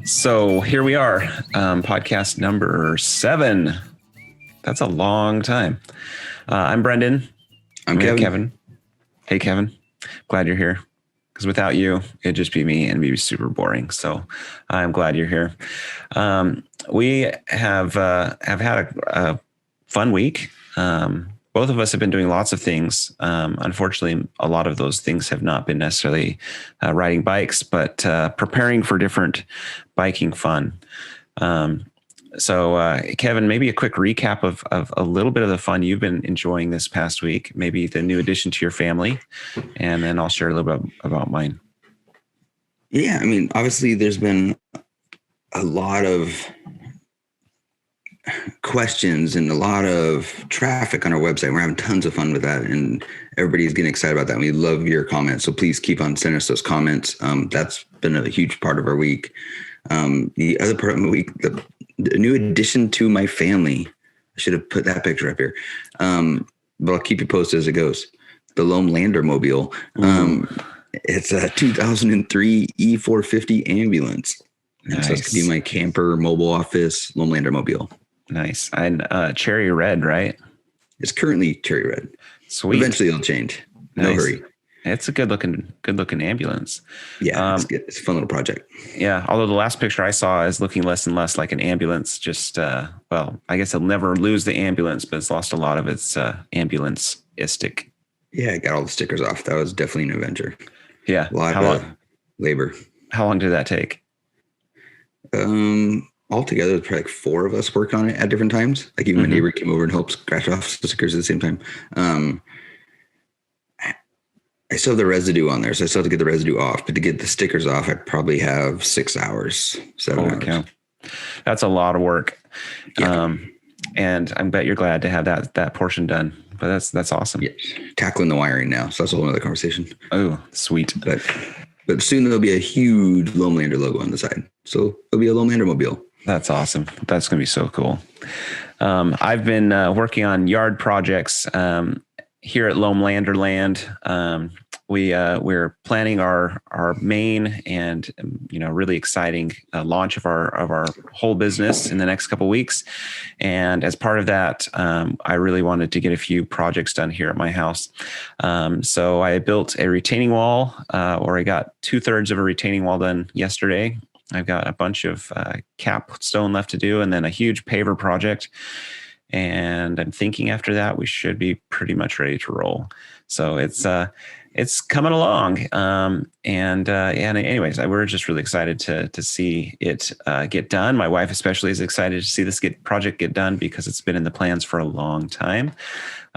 So here we are, podcast number 7. That's a long time. I'm Brendan. I'm Kevin. Hey, Kevin. Glad you're here. Because without you, it'd just be me and it'd be super boring. So I'm glad you're here. We have had a fun week. Both of us have been doing lots of things. Unfortunately, a lot of those things have not been necessarily riding bikes, but preparing for different biking fun. So Kevin, maybe a quick recap of a little bit of the fun you've been enjoying this past week, maybe the new addition to your family, and then I'll share a little bit about mine. Yeah, I mean, obviously there's been a lot of questions and a lot of traffic on our website. We're having tons of fun with that, and everybody's getting excited about that. We love your comments, so please keep on sending us those comments. That's been a huge part of our week. The other part of the week, the new addition to my family. I should have put that picture up here, but I'll keep you posted as it goes. The Loam Lander Mobile. It's a 2003 E450 ambulance. Nice. So it's going to be my camper mobile office Loam Lander Mobile. Nice. And cherry red, right? It's currently cherry red. Sweet. Eventually it'll change. No hurry. It's a good looking ambulance. Yeah, it's good. It's a fun little project. Yeah. Although the last picture I saw is looking less and less like an ambulance. Just, well, I guess it'll never lose the ambulance, but it's lost a lot of its ambulance-istic. Yeah, I got all the stickers off. That was definitely an adventure. Yeah. A lot of labor. How long did that take? Altogether, it's probably like 4 of us worked on it at different times. Like even my neighbor came over and helped scratch off the stickers at the same time. I still have the residue on there, so I still have to get the residue off. But to get the stickers off, I probably have 6 hours, 7 hours. Cow. That's a lot of work. Yeah. And I bet you're glad to have that portion done. But that's awesome. Yeah. Tackling the wiring now, so that's a whole other conversation. Oh, sweet. But soon there'll be a huge Loam Lander logo on the side. So it'll be a Loam Lander mobile. That's awesome. That's going to be so cool. I've been working on yard projects here at Loam Lander Land. We're planning our main and really exciting launch of our whole business in the next couple of weeks. And as part of that, I really wanted to get a few projects done here at my house. So I built a retaining wall, or I got 2/3 of a retaining wall done yesterday. I've got a bunch of capstone left to do, and then a huge paver project. And I'm thinking after that, we should be pretty much ready to roll. So it's coming along. And anyways, we're just really excited to see it get done. My wife especially is excited to see this project get done because it's been in the plans for a long time.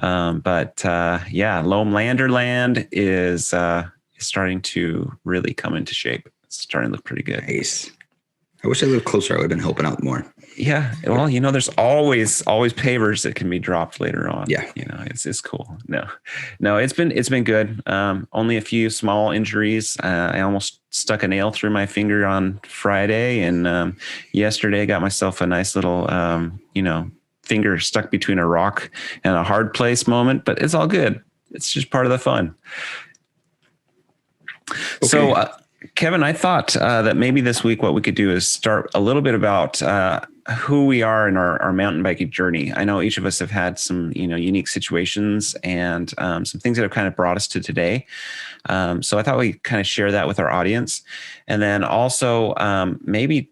But Loam Lander Land is starting to really come into shape. It's starting to look pretty good. Nice. I wish I lived closer. I would have been helping out more. Yeah. Well, there's always pavers that can be dropped later on. Yeah. It's cool. No, it's been good. Only a few small injuries. I almost stuck a nail through my finger on Friday, and yesterday got myself a nice little, finger stuck between a rock and a hard place moment, but it's all good. It's just part of the fun. Okay. So, Kevin, I thought that maybe this week what we could do is start a little bit about who we are in our mountain biking journey. I know each of us have had some, unique situations and some things that have kind of brought us to today. So I thought we'd kind of share that with our audience. And then also maybe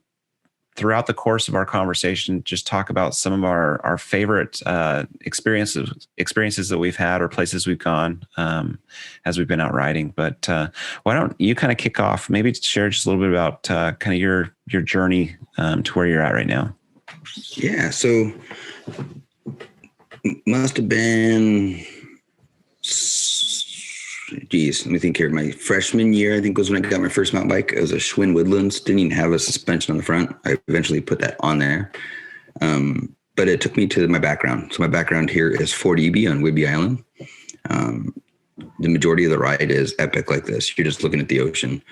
throughout the course of our conversation, just talk about some of our favorite experiences that we've had or places we've gone as we've been out riding. But why don't you kind of kick off? Maybe share just a little bit about kind of your journey to where you're at right now. Yeah, so must have been, let me think here. My freshman year, I think, was when I got my first mountain bike. It was a Schwinn Woodlands. Didn't even have a suspension on the front. I eventually put that on there. But it took me to my background. So my background here is Fort Eby on Whidbey Island. The majority of the ride is epic like this. You're just looking at the ocean.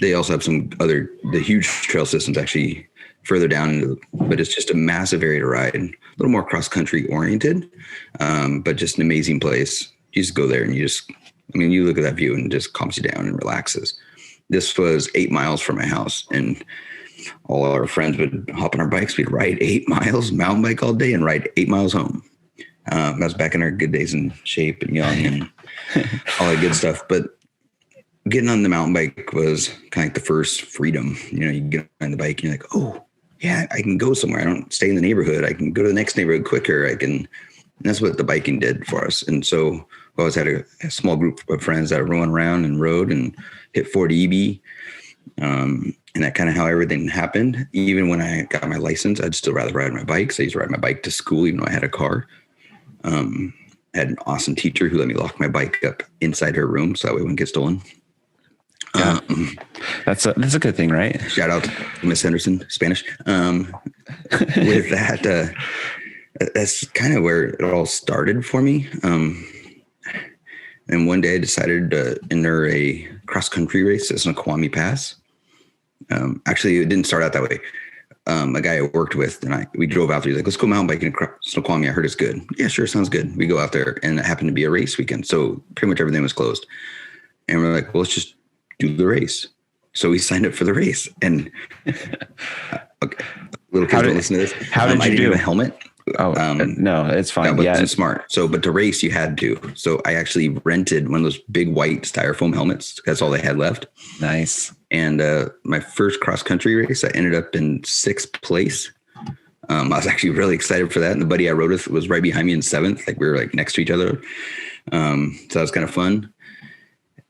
They also have the huge trail systems actually further down, but it's just a massive area to ride. A little more cross-country oriented, but just an amazing place. You just go there and you look at that view and it just calms you down and relaxes. This was 8 miles from my house. And all our friends would hop on our bikes. We'd ride 8 miles, mountain bike all day, and ride 8 miles home. That was back in our good days in shape and young and all that good stuff. But getting on the mountain bike was kind of like the first freedom. You get on the bike and you're like, oh, yeah, I can go somewhere. I don't stay in the neighborhood. I can go to the next neighborhood quicker. And that's what the biking did for us. And so we always had a small group of friends that run around and rode and hit 40 EB. And that kind of how everything happened. Even when I got my license, I'd still rather ride my bike. So I used to ride my bike to school, even though I had a car. I had an awesome teacher who let me lock my bike up inside her room so that way it wouldn't get stolen. Yeah. That's a good thing, right? Shout out to Miss Henderson, Spanish. With that, that's kind of where it all started for me. And one day I decided to enter a cross-country race at Snoqualmie Pass. Actually, it didn't start out that way. A guy I worked with and we drove out there. He's like, let's go mountain biking across Snoqualmie. I heard it's good. Yeah, sure. Sounds good. We go out there, and it happened to be a race weekend. So pretty much everything was closed. And we're like, well, let's just do the race. So we signed up for the race. And okay, little kids don't listen to this. How did you I didn't do? have a helmet. Oh, no, it's fine. That wasn't smart. So, but to race, you had to. So I actually rented one of those big white styrofoam helmets. That's all they had left. Nice. And my first cross country race, I ended up in 6th place. I was actually really excited for that. And the buddy I rode with was right behind me in 7th. Like we were like next to each other. So that was kind of fun.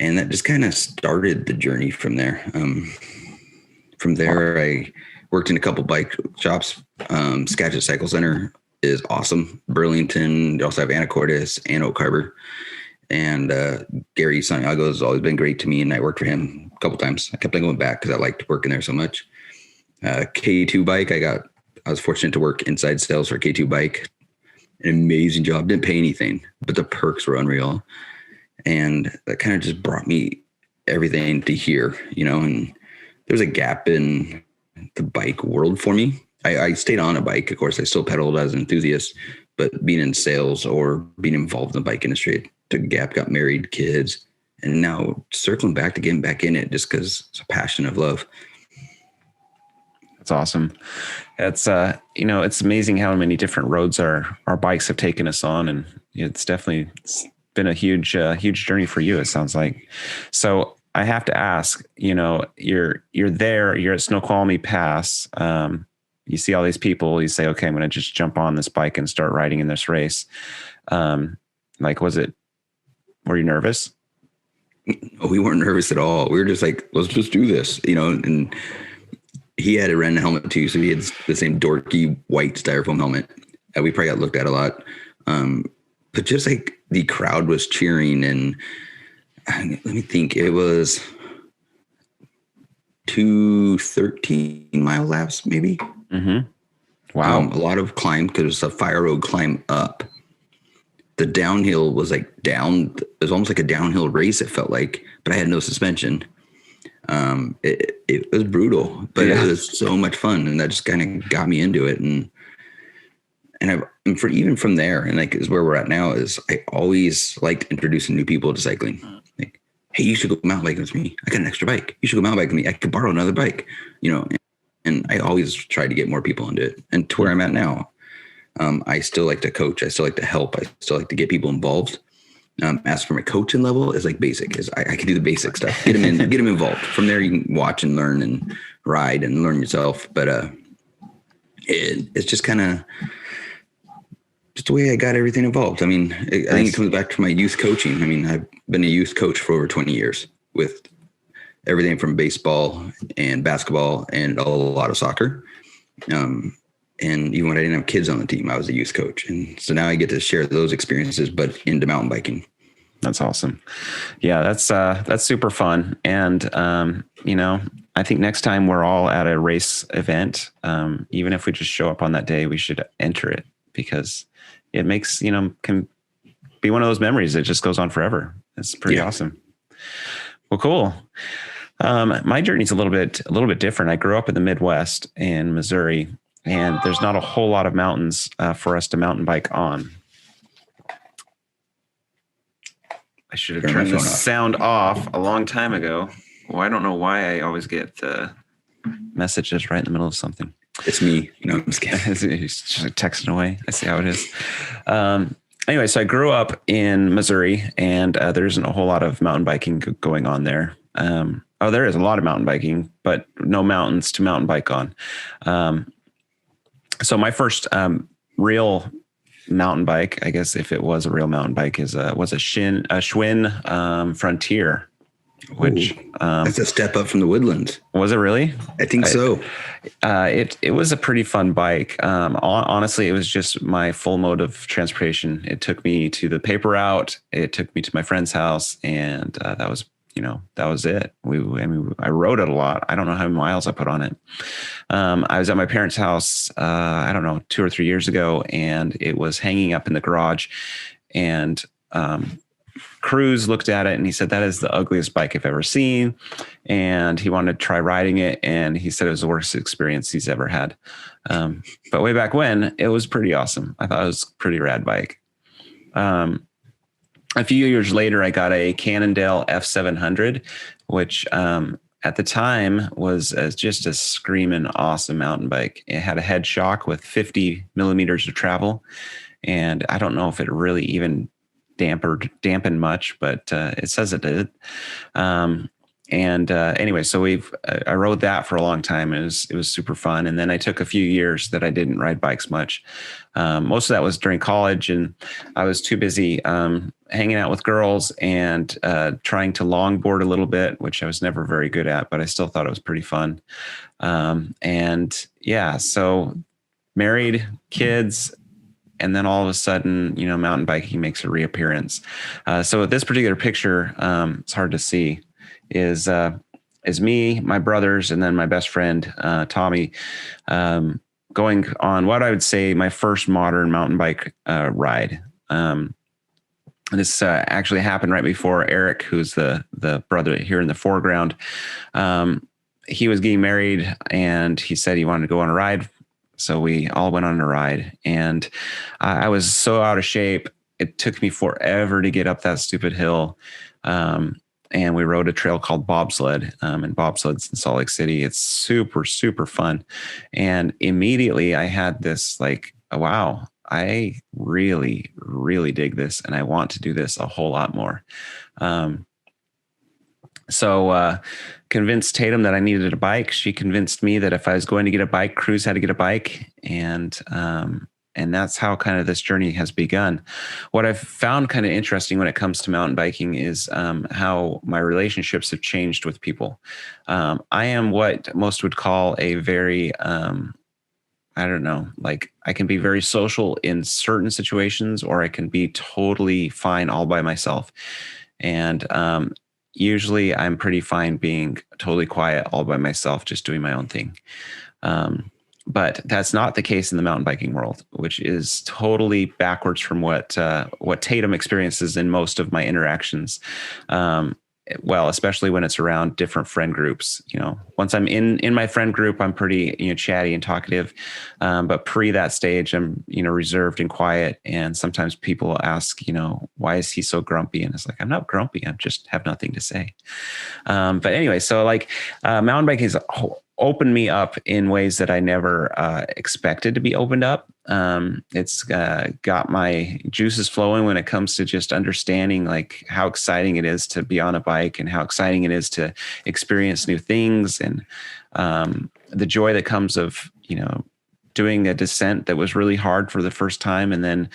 And that just kind of started the journey from there. From there, I worked in a couple bike shops. Skagit Cycle Center is awesome. Burlington. They also have Anacortes and Oak Harbor. And Gary Santiago has always been great to me. And I worked for him a couple times. I kept on going back because I liked working there so much. K2 bike. I was fortunate to work inside sales for K2 bike. An amazing job. Didn't pay anything, but the perks were unreal. And that kind of just brought me everything to here, and there's a gap in the bike world for me. I stayed on a bike. Of course, I still pedaled as an enthusiast, but being in sales or being involved in the bike industry, I took a gap, got married, kids, and now circling back to getting back in it just because it's a passion of love. That's awesome. It's, it's amazing how many different roads our bikes have taken us on. And it's been a huge journey for you, it sounds like. So I have to ask, you're there, you're at Snoqualmie Pass. You see all these people, you say, okay, I'm going to just jump on this bike and start riding in this race. Were you nervous? No, we weren't nervous at all. We were just like, let's just do this, and he had a Ren helmet too. So he had the same dorky white styrofoam helmet. We probably got looked at a lot. But just like the crowd was cheering, and let me think, it was 2 13-mile laps, maybe. Mm-hmm. Wow. A lot of climb because it's a fire road climb up. The downhill was like down. It was almost like a downhill race. It felt like, but I had no suspension. It was brutal, but It was so much fun, and that just kind of got me into it. And even from there, and like is where we're at now, is I always liked introducing new people to cycling. Like, hey, you should go mountain biking with me. I got an extra bike. You should go mountain biking with me. I could borrow another bike, and I always try to get more people into it. And to where I'm at now, I still like to coach. I still like to help. I still like to get people involved. As for my coaching level, is like basic. I can do the basic stuff. Get them involved. From there, you can watch and learn and ride and learn yourself. But it's just kind of just the way I got everything involved. I mean, I think it comes back to my youth coaching. I mean, I've been a youth coach for over 20 years with everything from baseball and basketball and a lot of soccer. And even when I didn't have kids on the team, I was a youth coach. And so now I get to share those experiences, but into mountain biking. That's awesome. Yeah, that's super fun. And, I think next time we're all at a race event, even if we just show up on that day, we should enter it because it makes, can be one of those memories that just goes on forever. It's pretty awesome. Well, cool. My journey's a little bit different. I grew up in the Midwest in Missouri, and there's not a whole lot of mountains for us to mountain bike on. I should have turned the sound off a long time ago. Well, I don't know why I always get messages right in the middle of something. It's me. No, I'm just kidding. He's just texting away. I see how it is. Anyway, so I grew up in Missouri, and there isn't a whole lot of mountain biking going on there. There is a lot of mountain biking, but no mountains to mountain bike on. So my first real mountain bike, I guess if it was a real mountain bike, was a Schwinn Frontier, which that's a step up from the Woodlands. Was it really? I think so. It was a pretty fun bike. Honestly, it was just my full mode of transportation. It took me to the paper route. It took me to my friend's house, and that was it. I rode it a lot. I don't know how many miles I put on it. I was at my parents' house, I don't know, 2 or 3 years ago, and it was hanging up in the garage, and Cruz looked at it and he said, "That is the ugliest bike I've ever seen." And he wanted to try riding it. And he said it was the worst experience he's ever had. But way back when, it was pretty awesome. I thought it was a pretty rad bike. A few years later, I got a Cannondale F700, which at the time was just a screaming awesome mountain bike. It had a head shock with 50 millimeters of travel. And I don't know if it really even dampened much, but it says it did. Anyway, so I rode that for a long time. It was super fun. And then I took a few years that I didn't ride bikes much. Most of that was during college, and I was too busy hanging out with girls and trying to longboard a little bit, which I was never very good at, but I still thought it was pretty fun. So married, kids. And then all of a sudden, mountain biking makes a reappearance. So this particular picture, it's hard to see, is me, my brothers, and then my best friend, Tommy, going on what I would say my first modern mountain bike ride. This actually happened right before Eric, who's the brother here in the foreground. He was getting married, and he said he wanted to go on a ride. So we all went on a ride, and I was so out of shape. It took me forever to get up that stupid hill. And we rode a trail called bobsled, and bobsled's in Salt Lake City. It's super, super fun. And immediately I had this wow, I really, really dig this, and I want to do this a whole lot more. So convinced Tatum that I needed a bike. She convinced me that if I was going to get a bike, Cruz had to get a bike. And that's how kind of this journey has begun. What I've found kind of interesting when it comes to mountain biking is how my relationships have changed with people. I am what most would call a very, I can be very social in certain situations, or I can be totally fine all by myself. And usually I'm pretty fine being totally quiet all by myself, just doing my own thing. But that's not the case in the mountain biking world, which is totally backwards from what Tatum experiences in most of my interactions. Especially when it's around different friend groups. Once I'm in my friend group, I'm pretty, chatty and talkative. But pre that stage, I'm, reserved and quiet. And sometimes people will ask, why is he so grumpy? And it's like, I'm not grumpy. I just have nothing to say. But anyway, so mountain biking has opened me up in ways that I never expected to be opened up. It's got my juices flowing when it comes to just understanding how exciting it is to be on a bike, and how exciting it is to experience new things, and the joy that comes of, doing a descent that was really hard for the first time. And then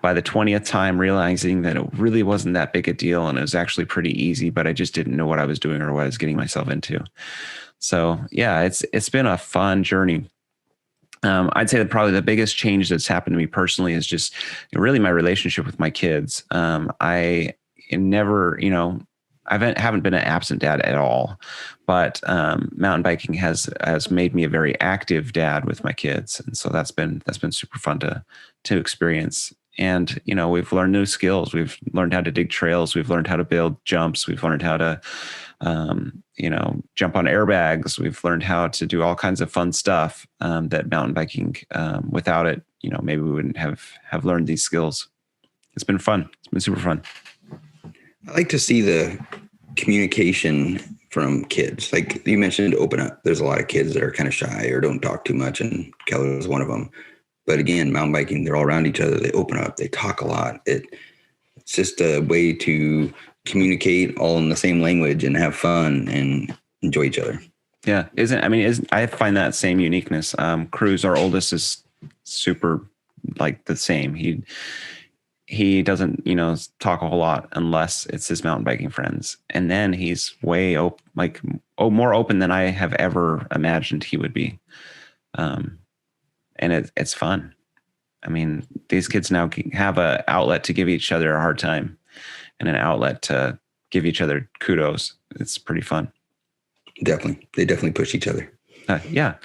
by the 20th time, realizing that it really wasn't that big a deal, and it was actually pretty easy, but I just didn't know what I was doing or what I was getting myself into. So yeah, it's been a fun journey. I'd say that probably the biggest change that's happened to me personally is just really my relationship with my kids. I never, I haven't been an absent dad at all, but mountain biking has made me a very active dad with my kids, and so that's been super fun to experience. And we've learned new skills. We've learned how to dig trails. We've learned how to build jumps. We've learned how to jump on airbags. We've learned how to do all kinds of fun stuff that mountain biking, without it, maybe we wouldn't have learned these skills. It's been fun. It's been super fun. I like to see the communication from kids. Like you mentioned, open up. There's a lot of kids that are kind of shy or don't talk too much, and Keller was one of them. But again, mountain biking, they're all around each other. They open up. They talk a lot. It's just a way to communicate all in the same language and have fun and enjoy each other. Yeah. I find that same uniqueness. Cruz, our oldest, is super like the same. He doesn't, talk a whole lot unless it's his mountain biking friends. And then he's way more open than I have ever imagined he would be. And it's fun. I mean, these kids now have an outlet to give each other a hard time and an outlet to give each other kudos. It's pretty fun. Definitely. They definitely push each other. Yeah.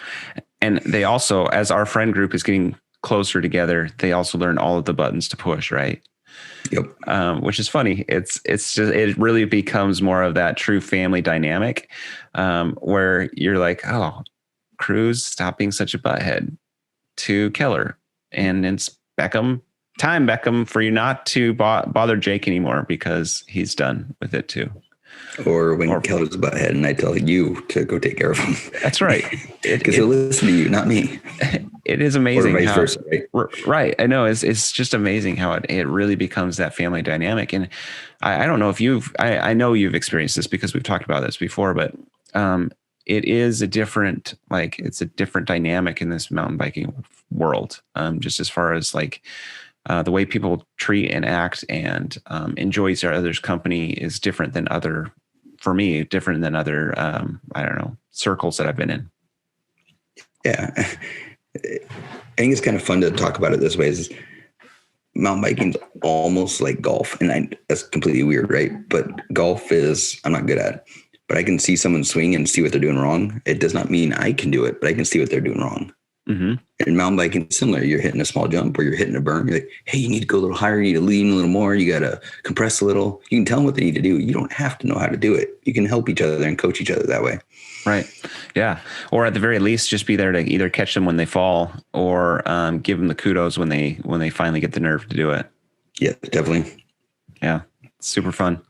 And they also, as our friend group is getting closer together, they also learn all of the buttons to push, right? Yep. Which is funny. It's just, it really becomes more of that true family dynamic, where you're like, oh, Cruz, stop being such a butthead, to Keller. And it's Beckham, for you not to bother Jake anymore because he's done with it too. Or when Keller's a butthead and I tell you to go take care of him. That's right. Because he'll listen to you, not me. It is amazing. Or vice versa, right? Right. I know. It's just amazing how it really becomes that family dynamic. And I don't know if I know you've experienced this because we've talked about this before, but it is it's a different dynamic in this mountain biking world. Just as far as the way people treat and act and enjoy each other's company is different than other I don't know, circles that I've been in. Yeah. I think it's kind of fun to talk about it this way. Is mountain biking's almost like golf, and that's completely weird, right? But golf I'm not good at, but I can see someone swing and see what they're doing wrong. It does not mean I can do it, but I can see what they're doing wrong. Mm-hmm. And mountain biking is similar. You're hitting a small jump or you're hitting a berm. You're like, hey, you need to go a little higher. You need to lean a little more. You got to compress a little. You can tell them what they need to do. You don't have to know how to do it. You can help each other and coach each other that way. Right. Yeah. Or at the very least, just be there to either catch them when they fall or give them the kudos when they finally get the nerve to do it. Yeah, definitely. Yeah. Super fun.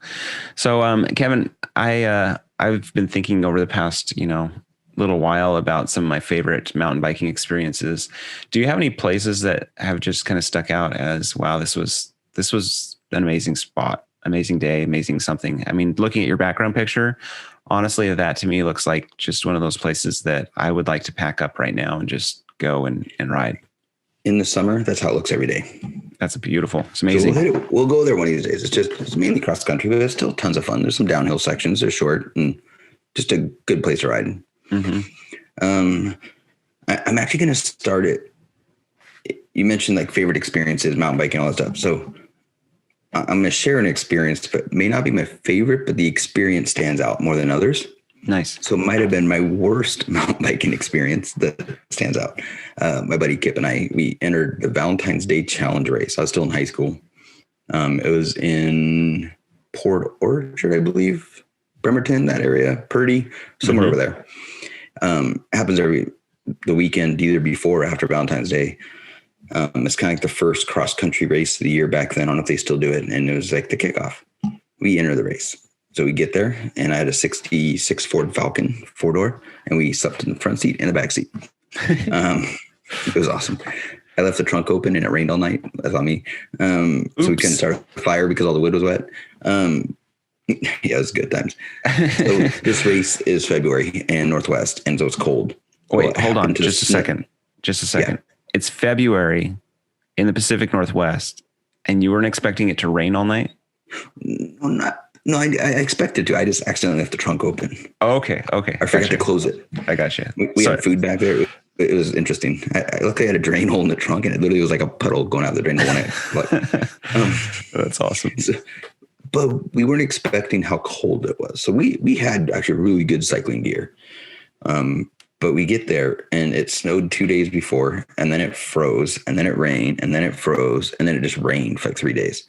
So, Kevin, I've been thinking over the past, little while about some of my favorite mountain biking experiences. Do you have any places that have just kind of stuck out as, wow, this was an amazing spot, amazing day, amazing something? I mean, looking at your background picture, honestly, that to me looks like just one of those places that I would like to pack up right now and just go and ride. In the summer, that's how it looks every day. That's beautiful. It's amazing. So we'll go there one of these days. It's mainly cross country, but it's still tons of fun. There's some downhill sections. They're short and just a good place to ride. Mm-hmm. I'm actually going to start it. You mentioned favorite experiences, mountain biking, all that stuff. So I'm going to share an experience, but it may not be my favorite, but the experience stands out more than others. Nice. So it might have been my worst mountain biking experience that stands out. My buddy Kip and we entered the Valentine's Day Challenge race. I was still in high school. It was in Port Orchard, I believe, Bremerton, that area, Purdy, somewhere over there. Happens the weekend, either before or after Valentine's Day. It's kind of like the first cross country race of the year back then. I don't know if they still do it. And it was like the kickoff. We enter the race. So we get there and I had a 66 Ford Falcon 4-door and we slept in the front seat and the back seat. It was awesome. I left the trunk open and it rained all night. That's on me. So we couldn't start a fire because all the wood was wet. Yeah, it was good times. So this race is February and Northwest, and so it's cold. Wait, hold on, just a second. Yeah. It's February in the Pacific Northwest, and you weren't expecting it to rain all night? No, I expected to. I just accidentally left the trunk open. Oh, okay. I forgot to close it. I gotcha. We had food back there. It was interesting. Luckily, I had a drain hole in the trunk, and it literally was like a puddle going out the drain hole. That's awesome. But we weren't expecting how cold it was. So we had actually really good cycling gear. But we get there and it snowed 2 days before, and then it froze, and then it rained, and then it froze, and then it just rained for 3 days.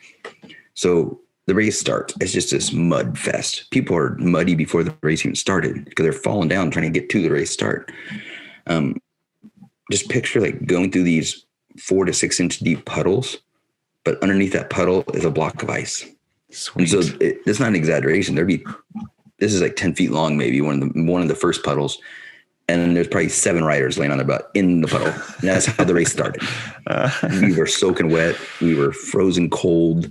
So the race starts. It's just this mud fest. People are muddy before the race even started because they're falling down trying to get to the race start. Just picture going through these 4 to 6 inch deep puddles, but underneath that puddle is a block of ice. Sweet. And so it's not an exaggeration. There'd be this is like 10 feet long, maybe one of the first puddles. And there's probably 7 riders laying on their butt in the puddle. And that's how the race started. We were soaking wet. We were frozen cold.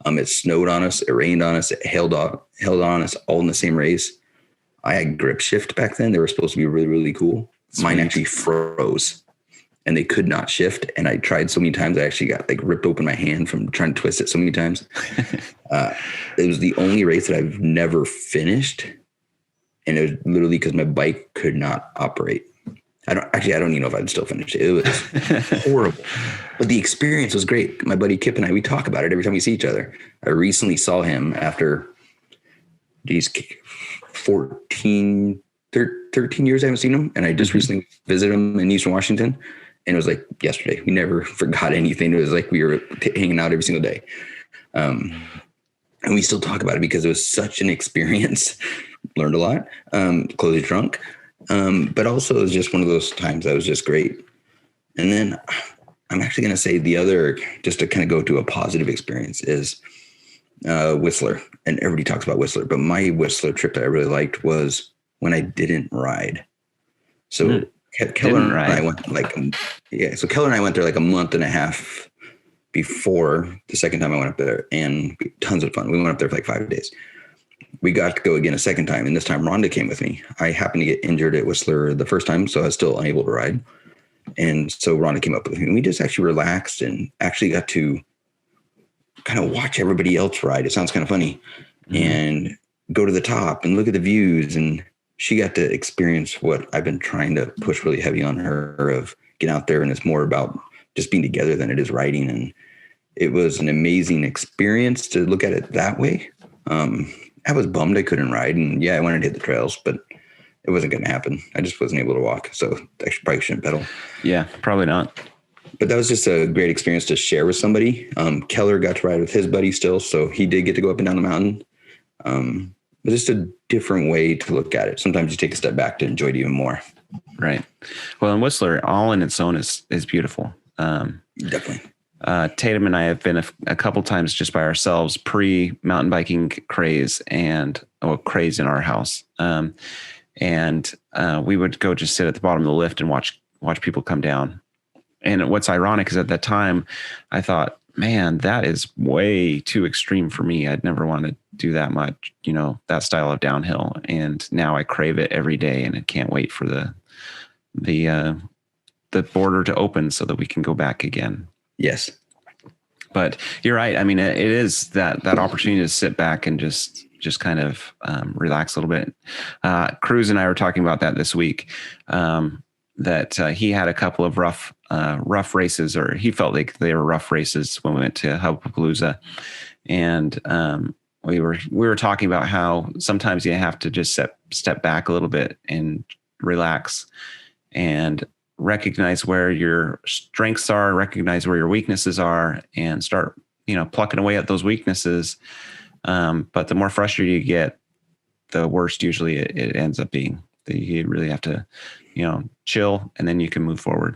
It snowed on us. It rained on us. It held on us all in the same race. I had grip shift back then. They were supposed to be really, really cool. Sweet. Mine actually froze and they could not shift. And I tried so many times. I actually got like ripped open my hand from trying to twist it so many times. It was the only race that I've never finished. And it was literally because my bike could not operate. I don't even know if I'd still finish it. It was horrible, but the experience was great. My buddy Kip and I, we talk about it every time we see each other. I recently saw him after these 13 years I haven't seen him. And I just recently visited him in Eastern Washington, and it was like yesterday. We never forgot anything. It was like we were hanging out every single day. And we still talk about it because it was such an experience. Learned a lot, closed the trunk. But also it was just one of those times that was just great. And then I'm actually going to say the other, just to kind of go to a positive experience, is Whistler. And everybody talks about Whistler, but my Whistler trip that I really liked was when I didn't ride. So Keller and I went so Keller and I went there like a month and a half before the second time I went up there, and tons of fun. We went up there for like 5 days. We got to go again a second time, and this time Rhonda came with me. I happened to get injured at Whistler the first time, so I was still unable to ride. And so Rhonda came up with me, and we just actually relaxed and actually got to kind of watch everybody else ride. It sounds kind of funny. And go to the top and look at the views. And she got to experience what I've been trying to push really heavy on her of get out there. And it's more about just being together than it is riding. And it was an amazing experience to look at it that way. I was bummed I couldn't ride, and I wanted to hit the trails, but it wasn't going to happen. I just wasn't able to walk. So I probably shouldn't pedal. Yeah, probably not. But that was just a great experience to share with somebody. Keller got to ride with his buddy still, so he did get to go up and down the mountain. But just a different way to look at it. Sometimes you take a step back to enjoy it even more. Right. Well, and Whistler, all in its own, is beautiful. Definitely. Tatum and I have been a couple times just by ourselves, pre-mountain biking craze craze in our house. And we would go just sit at the bottom of the lift and watch people come down. And what's ironic is at that time I thought, man, that is way too extreme for me. I'd never want to do that much, that style of downhill. And now I crave it every day, and I can't wait for the border to open so that we can go back again. Yes. But you're right. I mean, it is that opportunity to sit back and just kind of relax a little bit. Cruz and I were talking about that this week, that he had a couple of rough races, or he felt like they were rough races when we went to Hubapalooza. And we were talking about how sometimes you have to just step back a little bit and relax and recognize where your strengths are, recognize where your weaknesses are, and start, plucking away at those weaknesses. But the more frustrated you get, the worse usually it ends up being. You really have to, chill, and then you can move forward.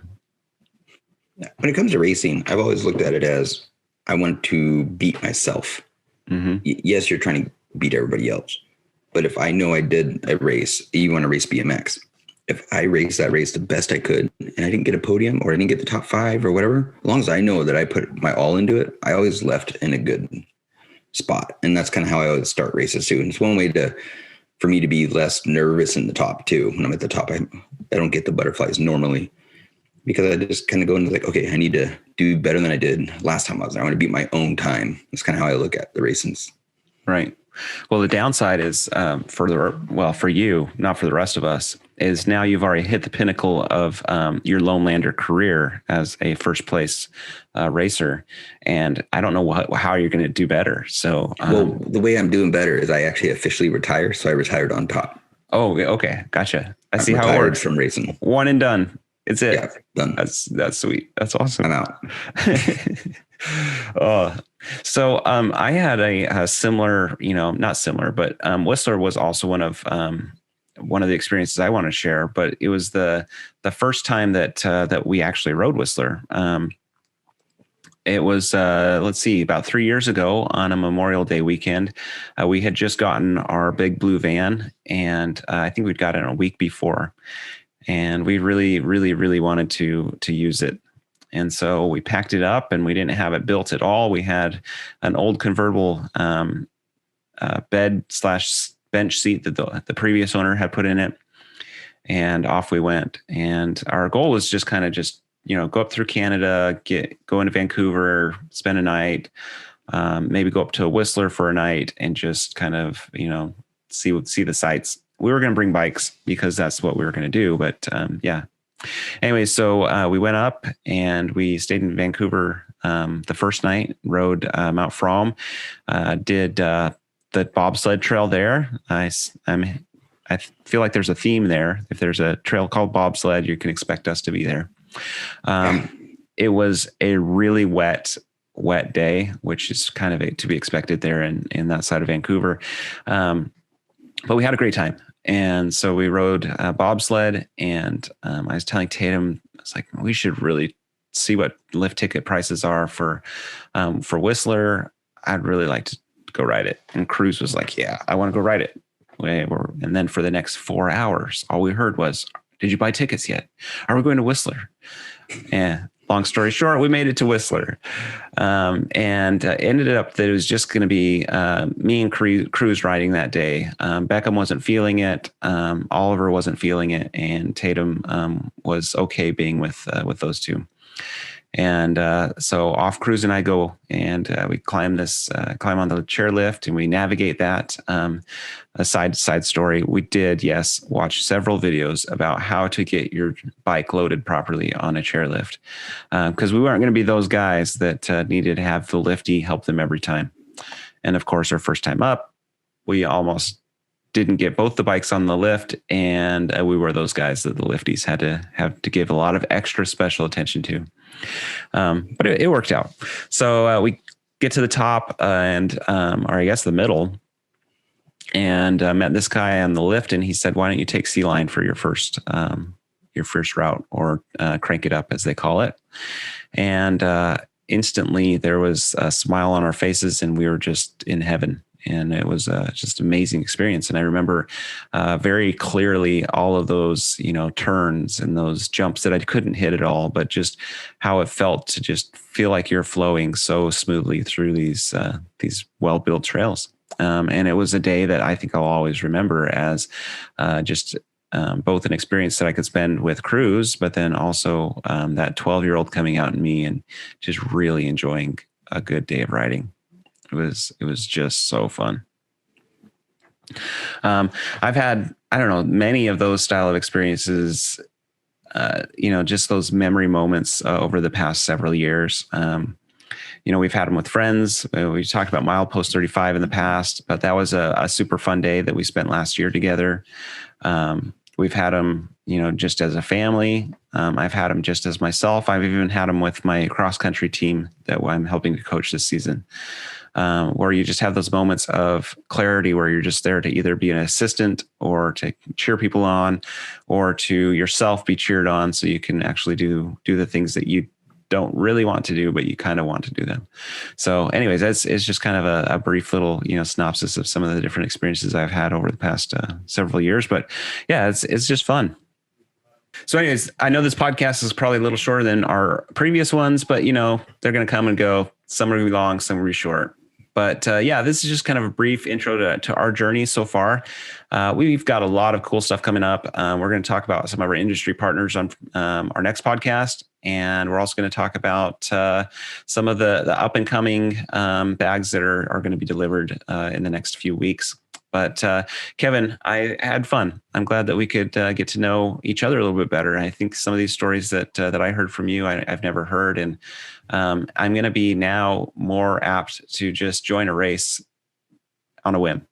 When it comes to racing, I've always looked at it as I want to beat myself. Mm-hmm. Yes, you're trying to beat everybody else. But if I know I did a race, you want to race BMX. If I raced that race the best I could and I didn't get a podium or I didn't get the top 5 or whatever, as long as I know that I put my all into it, I always left in a good spot. And that's kind of how I always start races too. And it's one way for me to be less nervous in the top too. When I'm at the top, I don't get the butterflies normally, because I just kind of go into like, okay, I need to do better than I did last time I was there. I want to beat my own time. That's kind of how I look at the racings. Right. Well, the downside is for you, not for the rest of us, is now you've already hit the pinnacle of your Loam Lander career as a first place racer. And I don't know how you're going to do better. So, the way I'm doing better is I actually officially retired. So I retired on top. Oh, okay. Gotcha. I see how it works. From racing. One and done. It's it. Yeah, done. That's sweet. That's awesome. I'm out. So I had a similar, not similar, but Whistler was also one of the experiences I want to share. But it was the first time that we actually rode Whistler. It was, let's see, about 3 years ago on a Memorial Day weekend. We had just gotten our big blue van, and I think we'd got it a week before, and we really, really, really wanted to use it. And so we packed it up, and we didn't have it built at all. We had an old convertible bed / bench seat that the previous owner had put in it, and off we went. And our goal was just kind of go up through Canada, go into Vancouver, spend a night, maybe go up to Whistler for a night, and just kind of, see the sights. We were going to bring bikes because that's what we were going to do. But yeah. Anyway, so we went up and we stayed in Vancouver the first night, rode Mount From, did the bobsled trail there. I feel like there's a theme there. If there's a trail called bobsled, you can expect us to be there. It was a really wet day, which is kind of to be expected there in that side of Vancouver. But we had a great time. And so we rode bobsled, and I was telling Tatum, I was like, we should really see what lift ticket prices are for Whistler. I'd really like to go ride it. And Cruz was like, yeah, I want to go ride it. And then for the next 4 hours, all we heard was, did you buy tickets yet? Are we going to Whistler? And long story short, we made it to Whistler, and ended up that it was just going to be me and Cruz riding that day. Beckham wasn't feeling it. Oliver wasn't feeling it, and Tatum was okay being with those two. And so off Cruz and I go, and we climb on the chairlift, and we navigate that. A side story, we did, yes, watch several videos about how to get your bike loaded properly on a chairlift, because we weren't going to be those guys that needed to have the lifty help them every time. And of course, our first time up, we almost didn't get both the bikes on the lift, and we were those guys that the lifties had to give a lot of extra special attention to. But it worked out. So we get to the top or I guess the middle, and met this guy on the lift, and he said, why don't you take C-line for your first route, or crank it up as they call it. And instantly there was a smile on our faces, and we were just in heaven. And it was just an amazing experience. And I remember very clearly all of those, turns and those jumps that I couldn't hit at all, but just how it felt to just feel like you're flowing so smoothly through these well-built trails. And it was a day that I think I'll always remember as just both an experience that I could spend with Cruz, but then also that 12-year-old coming out in me and just really enjoying a good day of riding. It was just so fun. I've had, many of those style of experiences, just those memory moments over the past several years. We've had them with friends. We talked about Milepost 35 in the past, but that was a super fun day that we spent last year together. We've had them, just as a family. I've had them just as myself. I've even had them with my cross country team that I'm helping to coach this season. Where you just have those moments of clarity where you're just there to either be an assistant or to cheer people on, or to yourself be cheered on, so you can actually do the things that you don't really want to do, but you kind of want to do them. So anyways, it's just kind of a brief little, synopsis of some of the different experiences I've had over the past several years. But yeah, it's just fun. So anyways, I know this podcast is probably a little shorter than our previous ones, but they're going to come and go. Some are going to be long, some will be short. But yeah, this is just kind of a brief intro to our journey so far. We've got a lot of cool stuff coming up. We're going to talk about some of our industry partners on our next podcast. And we're also going to talk about some of the up and coming bags that are going to be delivered in the next few weeks. But Kevin, I had fun. I'm glad that we could get to know each other a little bit better. I think some of these stories that I heard from you, I've never heard. And I'm going to be now more apt to just join a race on a whim.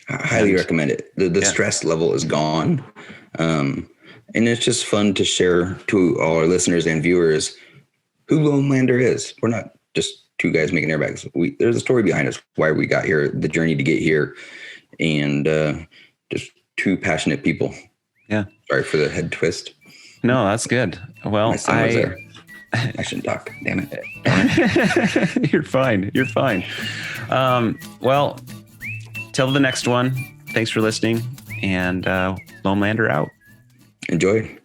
I highly recommend it. The stress level is gone. And it's just fun to share to all our listeners and viewers who Loam Lander is. We're not just two guys making airbags. There's a story behind us, why we got here, the journey to get here, and just two passionate people. Yeah. Sorry for the head twist. No, that's good. Well, My son was there. I shouldn't talk. Damn it. You're fine. You're fine. Well, till the next one. Thanks for listening, and Loam Lander out. Enjoy.